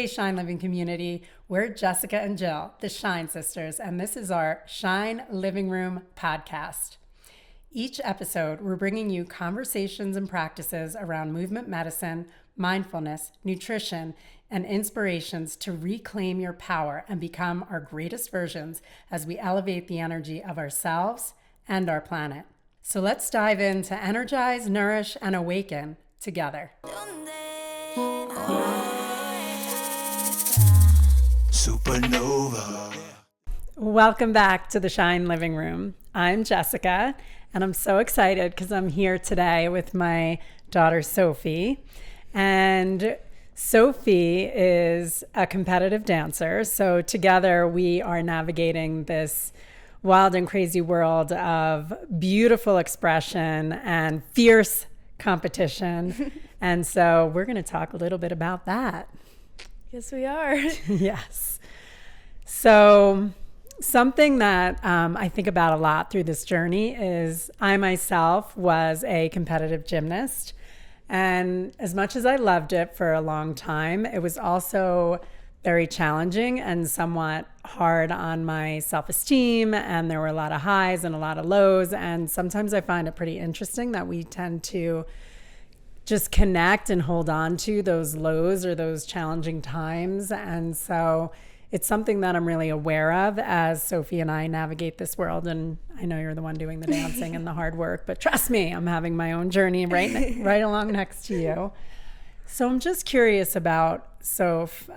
Hey, Shine Living community. We're Jessica and Jill, the Shine Sisters, and this is our Shine Living Room podcast. Each episode, we're bringing you conversations and practices around movement medicine, mindfulness, nutrition, and inspirations to reclaim your power and become our greatest versions as we elevate the energy of ourselves and our planet. So let's dive in to energize, nourish, and awaken together. Supernova. Welcome back to the Shine Living Room. I'm Jessica, and I'm so excited because I'm here today with my daughter, Sofie. And Sofie is a competitive dancer. So together we are navigating this wild and crazy world of beautiful expression and fierce competition. And so we're going to talk a little bit about that. Yes, we are. Yes. So something that I think about a lot through this journey is I myself was a competitive gymnast. And as much as I loved it for a long time, it was also very challenging and somewhat hard on my self-esteem. And there were a lot of highs and a lot of lows. And sometimes I find it pretty interesting that we tend to just connect and hold on to those lows or those challenging times. And so it's something that I'm really aware of as Sofie and I navigate this world. And I know you're the one doing the dancing and the hard work, but trust me, I'm having my own journey right along next to you. So I'm just curious about, Soph,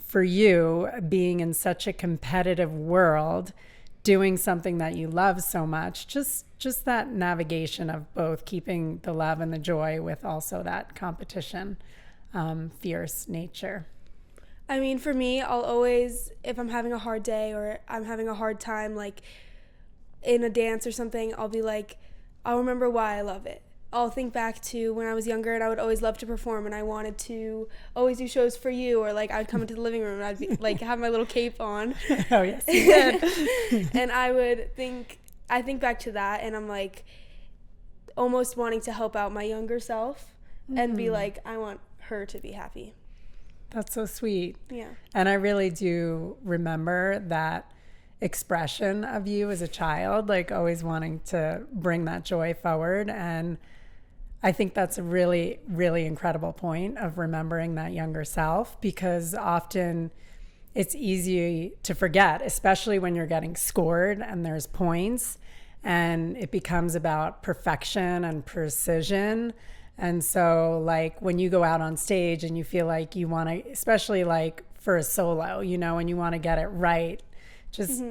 for you being in such a competitive world, doing something that you love so much, just that navigation of both keeping the love and the joy with also that competition, fierce nature. I mean, for me, I'll always, if I'm having a hard day or I'm having a hard time, like in a dance or something, I'll be like, I'll remember why I love it. I'll think back to when I was younger and I would always love to perform and I wanted to always do shows for you, or like I'd come into the living room and I'd be like have my little cape on. Oh yes, you did. And I think back to that and I'm like almost wanting to help out my younger self and be like, I want her to be happy. That's so sweet. Yeah. And I really do remember that expression of you as a child, like always wanting to bring that joy forward. And I think that's a really, really incredible point of remembering that younger self, because often it's easy to forget, especially when you're getting scored and there's points and it becomes about perfection and precision. And so like when you go out on stage and you feel like you want to, especially like for a solo, you know, and you want to get it right, just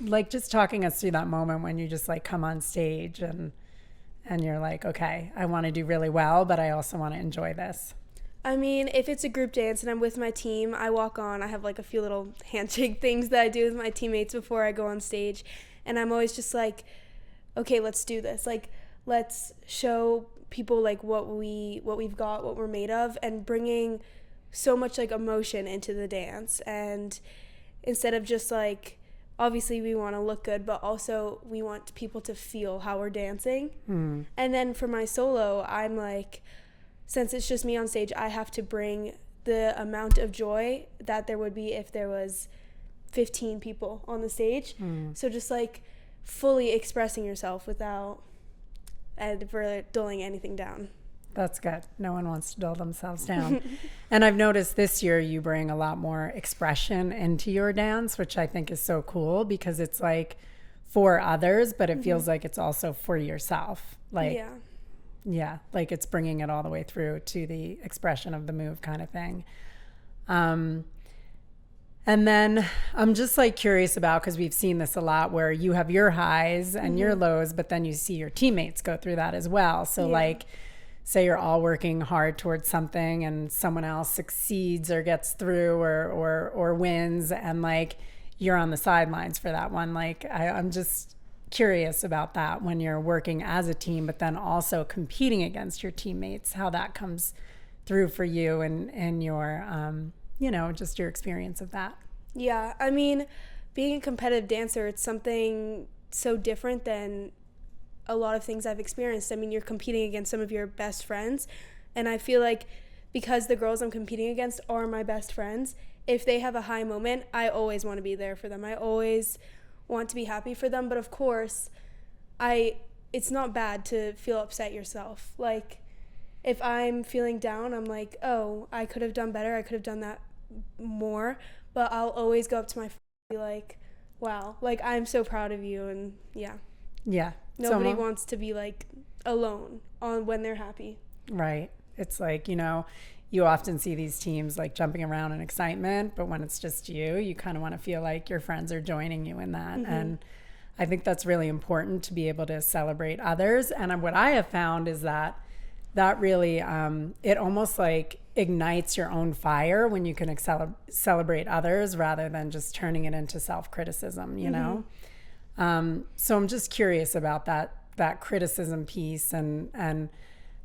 like just talking us through that moment when you just like come on stage and you're like, okay, I want to do really well, but I also want to enjoy this. I mean, if it's a group dance and I'm with my team, I walk on, I have like a few little handshake things that I do with my teammates before I go on stage. And I'm always just like, okay, let's do this. Like, let's show people like what we've got, what we're made of, and bringing so much like emotion into the dance. And instead of just like, obviously we want to look good, but also we want people to feel how we're dancing. And then for my solo, I'm like, since it's just me on stage, I have to bring the amount of joy that there would be if there was 15 people on the stage. So just like fully expressing yourself without dulling anything down. That's good. No one wants to dull themselves down. And I've noticed this year you bring a lot more expression into your dance, which I think is so cool, because it's like for others, but it feels like it's also for yourself. Like, yeah, like it's bringing it all the way through to the expression of the move kind of thing. And then I'm just like curious about, because we've seen this a lot where you have your highs and your lows, but then you see your teammates go through that as well. So like, say you're all working hard towards something and someone else succeeds or gets through or wins, and like you're on the sidelines for that one. Like I'm just curious about that when you're working as a team, but then also competing against your teammates, how that comes through for you and your you know, just your experience of that. Yeah, I mean, being a competitive dancer, it's something so different than a lot of things I've experienced. I mean, you're competing against some of your best friends, and I feel like because the girls I'm competing against are my best friends, if they have a high moment, I always want to be there for them. I always want to be happy for them. But of course, it's not bad to feel upset yourself. Like, if I'm feeling down, I'm like, oh, I could have done better. I could have done that more. But I'll always go up to my friend and be like, wow, like, I'm so proud of you. And yeah. Yeah. Nobody wants to be like alone on when they're happy. Right. It's like, you know, you often see these teams like jumping around in excitement, but when it's just you kind of want to feel like your friends are joining you in that. Mm-hmm. And I think that's really important to be able to celebrate others. And what I have found is that really, it almost like ignites your own fire when you can celebrate others rather than just turning it into self-criticism, you know? So I'm just curious about that criticism piece and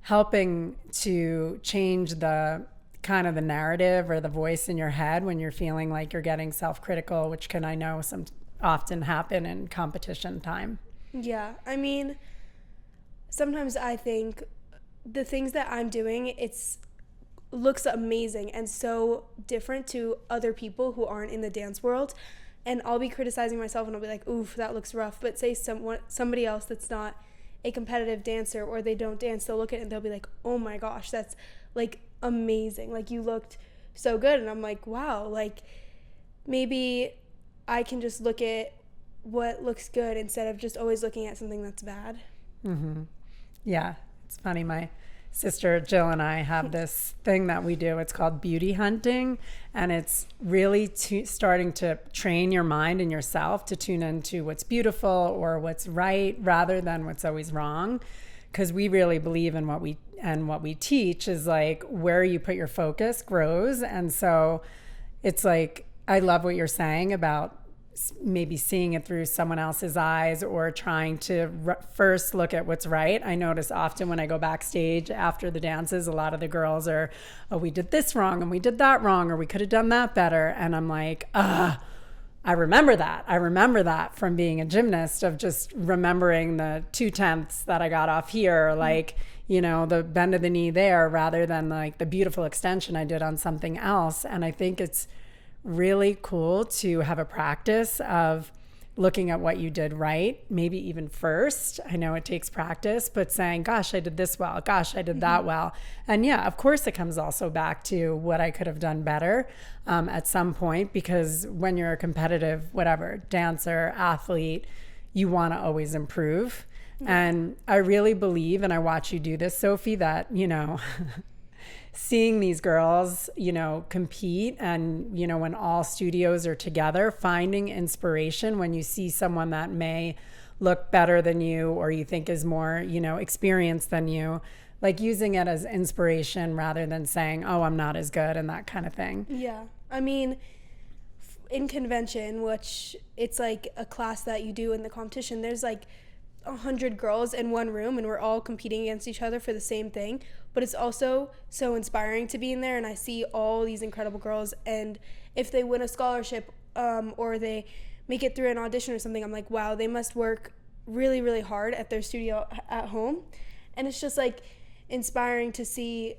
helping to change the kind of the narrative or the voice in your head when you're feeling like you're getting self-critical, which can, I know, often happen in competition time. Yeah, I mean, sometimes I think the things that I'm doing, looks amazing and so different to other people who aren't in the dance world. And I'll be criticizing myself and I'll be like, oof, that looks rough. But say somebody else that's not a competitive dancer or they don't dance, they'll look at it and they'll be like, oh my gosh, that's like amazing. Like, you looked so good. And I'm like, wow, like maybe I can just look at what looks good instead of just always looking at something that's bad. Mm-hmm. Yeah, it's funny. My sister Jill and I have this thing that we do. It's called beauty hunting, and it's really starting to train your mind and yourself to tune into what's beautiful or what's right rather than what's always wrong, because we really believe in what we teach is like where you put your focus grows. And so it's like, I love what you're saying about maybe seeing it through someone else's eyes or trying to first look at what's right. I notice often when I go backstage after the dances, a lot of the girls are, oh, we did this wrong and we did that wrong, or we could have done that better. And I'm like, I remember that. I remember that from being a gymnast, of just remembering the 2/10 that I got off here, like, you know, the bend of the knee there, rather than like the beautiful extension I did on something else. And I think it's really cool to have a practice of looking at what you did right, maybe even first. I know it takes practice, but saying, gosh, I did this well. Gosh, I did that well. And yeah, of course it comes also back to what I could have done better at some point, because when you're a competitive, whatever, dancer, athlete, you want to always improve. And I really believe, and I watch you do this, Sofie, that, you know, seeing these girls, you know, compete, and, you know, when all studios are together, finding inspiration when you see someone that may look better than you or you think is more, you know, experienced than you, like using it as inspiration rather than saying, oh, I'm not as good and that kind of thing. Yeah. I mean, in convention, which it's like a class that you do in the competition, there's like 100 girls in one room and we're all competing against each other for the same thing. But it's also so inspiring to be in there, and I see all these incredible girls, and if they win a scholarship or they make it through an audition or something, I'm like, wow, they must work really, really hard at their studio at home. And it's just like inspiring to see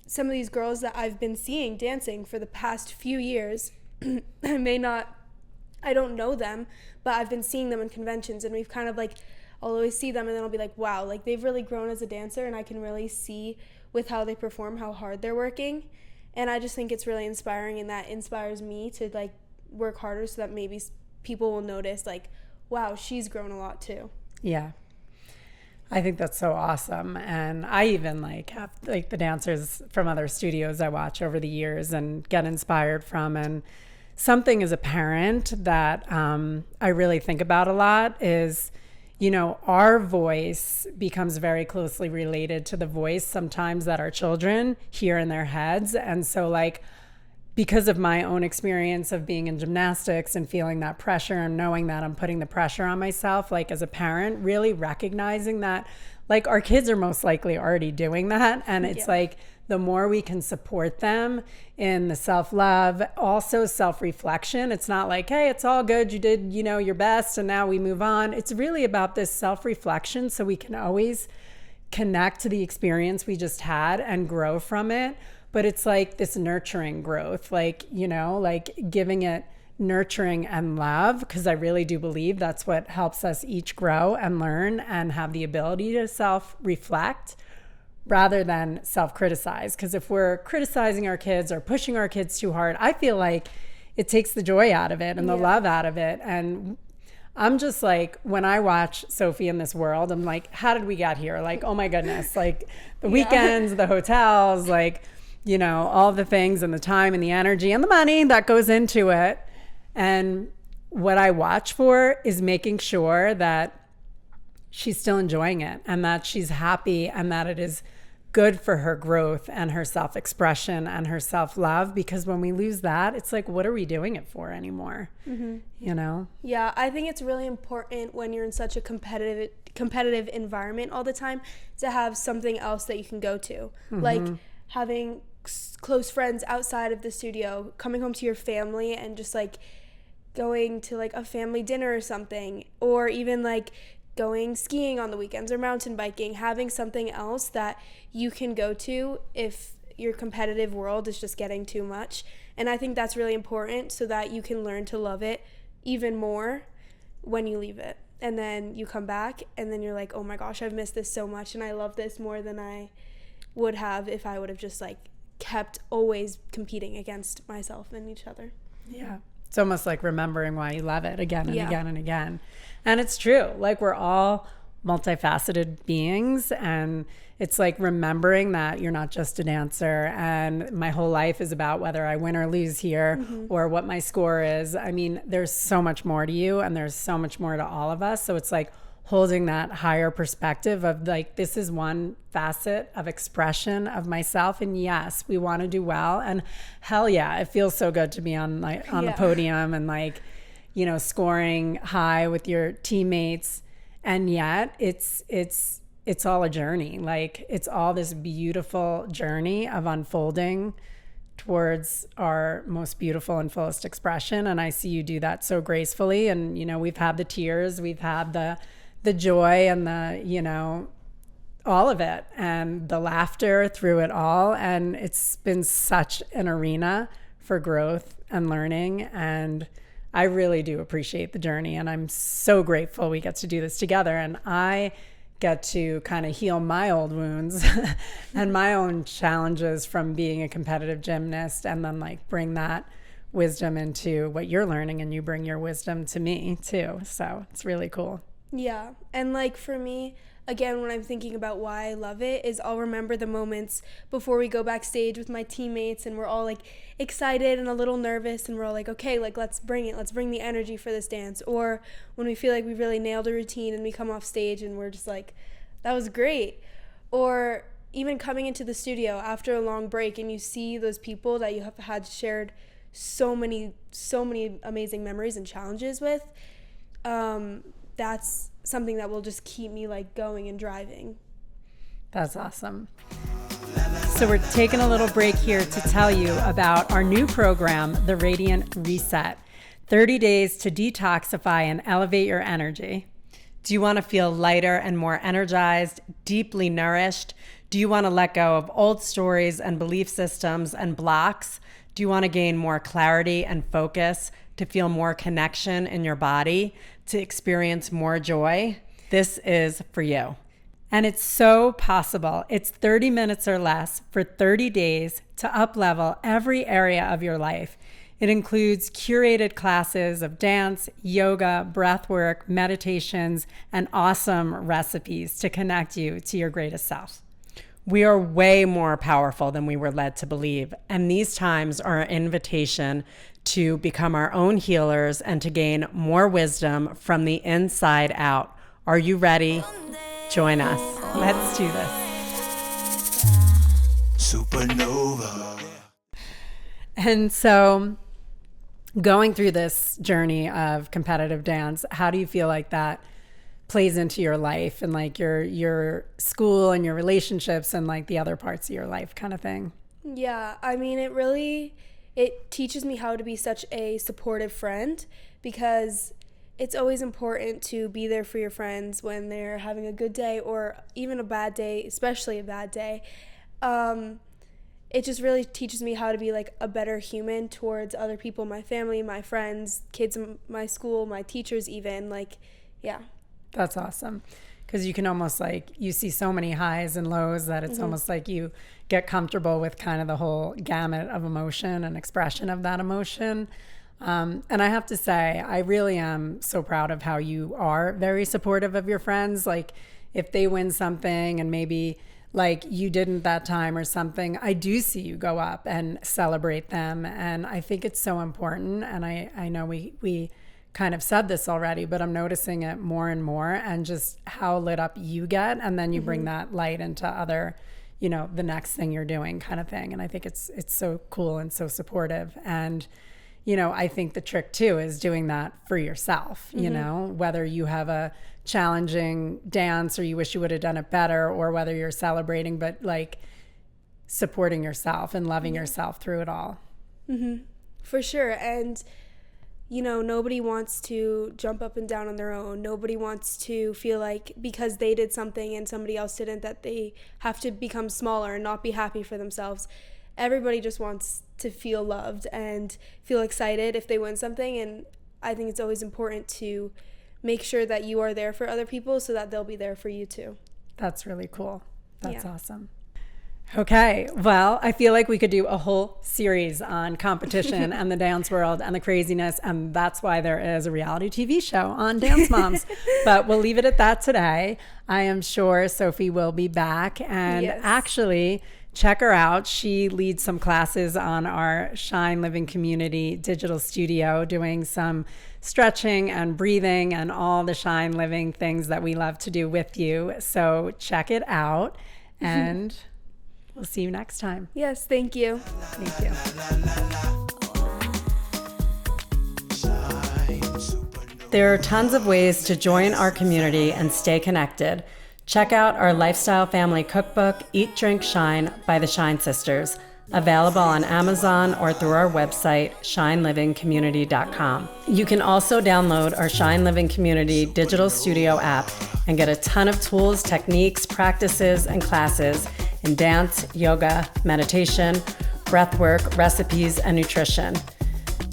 some of these girls that I've been seeing dancing for the past few years. I don't know them, but I've been seeing them in conventions, and we've kind of like, I'll always see them and then I'll be like, wow, like they've really grown as a dancer, and I can really see with how they perform how hard they're working. And I just think it's really inspiring, and that inspires me to like work harder so that maybe people will notice like, wow, she's grown a lot too. Yeah. I think that's so awesome. And I even like have like the dancers from other studios I watch over the years and get inspired from. And something as a parent that I really think about a lot is, you know, our voice becomes very closely related to the voice sometimes that our children hear in their heads. And so like, because of my own experience of being in gymnastics and feeling that pressure and knowing that I'm putting the pressure on myself, like as a parent, really recognizing that like our kids are most likely already doing that. And it's like, the more we can support them in the self-love, also self-reflection. It's not like, hey, it's all good, you did, you know, your best and now we move on. It's really about this self-reflection, so we can always connect to the experience we just had and grow from it. but it's like this nurturing growth, like, you know, like giving it nurturing and love, because I really do believe that's what helps us each grow and learn and have the ability to self-reflect rather than self-criticize. Because if we're criticizing our kids or pushing our kids too hard, I feel like it takes the joy out of it and the love out of it. And I'm just like, when I watch Sofie in this world, I'm like, how did we get here? Like, oh my goodness, like the weekends, the hotels, like, you know, all the things and the time and the energy and the money that goes into it. And what I watch for is making sure that she's still enjoying it and that she's happy and that it is good for her growth and her self-expression and her self-love. Because when we lose that, it's like, what are we doing it for anymore? You know? Yeah, I think it's really important when you're in such a competitive environment all the time to have something else that you can go to. Like having close friends outside of the studio, coming home to your family and just like going to like a family dinner or something, or even like going skiing on the weekends or mountain biking, having something else that you can go to if your competitive world is just getting too much. And I think that's really important so that you can learn to love it even more when you leave it. And then you come back and then you're like, oh my gosh, I've missed this so much and I love this more than I would have if I would have just like kept always competing against myself and each other. Yeah. It's almost like remembering why you love it again and again and again. And it's true. Like, we're all multifaceted beings, and it's like remembering that you're not just a dancer and my whole life is about whether I win or lose here or what my score is. I mean, there's so much more to you and there's so much more to all of us. So it's like holding that higher perspective of like, this is one facet of expression of myself. And yes, we want to do well. And hell yeah, it feels so good to be on the podium and like, you know, scoring high with your teammates. And yet it's all a journey. Like, it's all this beautiful journey of unfolding towards our most beautiful and fullest expression. And I see you do that so gracefully. And, you know, we've had the tears, we've had the joy and the, you know, all of it and the laughter through it all. And it's been such an arena for growth and learning. And I really do appreciate the journey. And I'm so grateful we get to do this together. And I get to kind of heal my old wounds and my own challenges from being a competitive gymnast, and then like bring that wisdom into what you're learning, and you bring your wisdom to me too. So it's really cool. Yeah. And like for me, again, when I'm thinking about why I love it, is I'll remember the moments before we go backstage with my teammates and we're all like excited and a little nervous and we're all like, okay, like let's bring it. Let's bring the energy for this dance. Or when we feel like we really nailed a routine and we come off stage and we're just like, that was great. Or even coming into the studio after a long break and you see those people that you have had shared so many amazing memories and challenges with. That's something that will just keep me like going and driving. That's awesome. So we're taking a little break here to tell you about our new program, The Radiant Reset. 30 days to detoxify and elevate your energy. Do you want to feel lighter and more energized, deeply nourished? Do you want to let go of old stories and belief systems and blocks? Do you want to gain more clarity and focus, to feel more connection in your body, to experience more joy? This is for you. And it's so possible. It's 30 minutes or less for 30 days to up-level every area of your life. It includes curated classes of dance, yoga, breathwork, meditations, and awesome recipes to connect you to your greatest self. We are way more powerful than we were led to believe, and these times are an invitation to become our own healers and to gain more wisdom from the inside out. Are you ready? Join us. Let's do this. Supernova. And so, going through this journey of competitive dance, how do you feel like that plays into your life and like your school and your relationships and like the other parts of your life kind of thing? Yeah, I mean, it teaches me how to be such a supportive friend, because it's always important to be there for your friends when they're having a good day or even a bad day, especially a bad day. it just really teaches me how to be like a better human towards other people, my family, my friends, kids in my school, my teachers even, like, yeah. That's awesome. Because you can almost like, you see so many highs and lows that it's almost like you get comfortable with kind of the whole gamut of emotion and expression of that emotion. And I have to say, I really am so proud of how you are very supportive of your friends. Like if they win something and maybe like you didn't that time or something, I do see you go up and celebrate them. And I think it's so important. And I know we kind of said this already, but I'm noticing it more and more, and just how lit up you get. And then you bring that light into other, you know, the next thing you're doing kind of thing. And I think it's so cool and so supportive. And, you know, I think the trick too is doing that for yourself, you know, whether you have a challenging dance or you wish you would have done it better, or whether you're celebrating, but like supporting yourself and loving yourself through it all. For sure. And you know, nobody wants to jump up and down on their own. Nobody wants to feel like because they did something and somebody else didn't, that they have to become smaller and not be happy for themselves. Everybody just wants to feel loved and feel excited if they win something. And I think it's always important to make sure that you are there for other people so that they'll be there for you too. That's really cool. That's Yeah. awesome. Okay, well, I feel like we could do a whole series on competition and the dance world and the craziness, and that's why there is a reality TV show on Dance Moms. But we'll leave it at that today. I am sure Sofie will be back, and actually check her out. She leads some classes on our Shine Living Community digital studio, doing some stretching and breathing and all the Shine Living things that we love to do with you. So check it out, and we'll see you next time. Yes, thank you. Thank you. There are tons of ways to join our community and stay connected. Check out our lifestyle family cookbook, Eat, Drink, Shine by the Shine Sisters, available on Amazon or through our website, shinelivingcommunity.com. You can also download our Shine Living Community digital studio app and get a ton of tools, techniques, practices, and classes in dance, yoga, meditation, breathwork, recipes, and nutrition.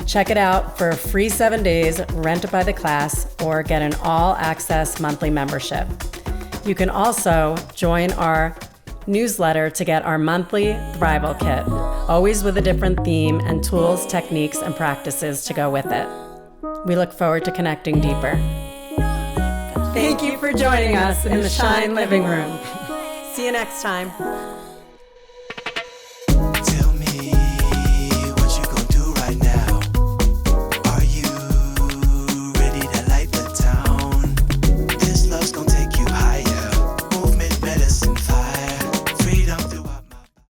Check it out for a free 7 days, rent it by the class, or get an all-access monthly membership. You can also join our newsletter to get our monthly Thrival Kit, always with a different theme and tools, techniques, and practices to go with it. We look forward to connecting deeper. Thank you for joining us in the Shine Living Room. See you next time.